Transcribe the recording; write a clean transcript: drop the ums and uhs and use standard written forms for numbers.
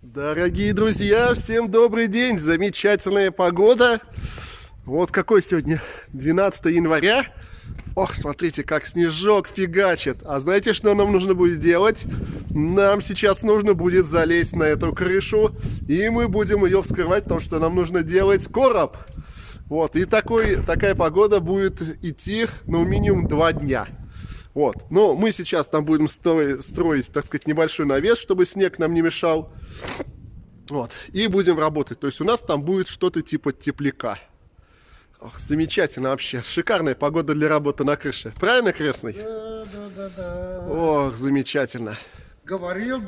Дорогие друзья, всем добрый день! Замечательная погода. Вот какой сегодня 12 января. Ох, смотрите, как снежок фигачит. А знаете, что нам нужно будет делать? Нам сейчас нужно будет залезть на эту крышу, и мы будем ее вскрывать, потому что нам нужно делать короб. Вот, и такая погода будет идти, ну, минимум 2 дня. Вот, но мы сейчас там будем строить, так сказать, небольшой навес, чтобы снег нам не мешал. Вот, и будем работать. То есть у нас там будет что-то типа тепляка. Ох, замечательно вообще. Шикарная погода для работы на крыше. Правильно, крестный? Да. Ох, замечательно. Говорил.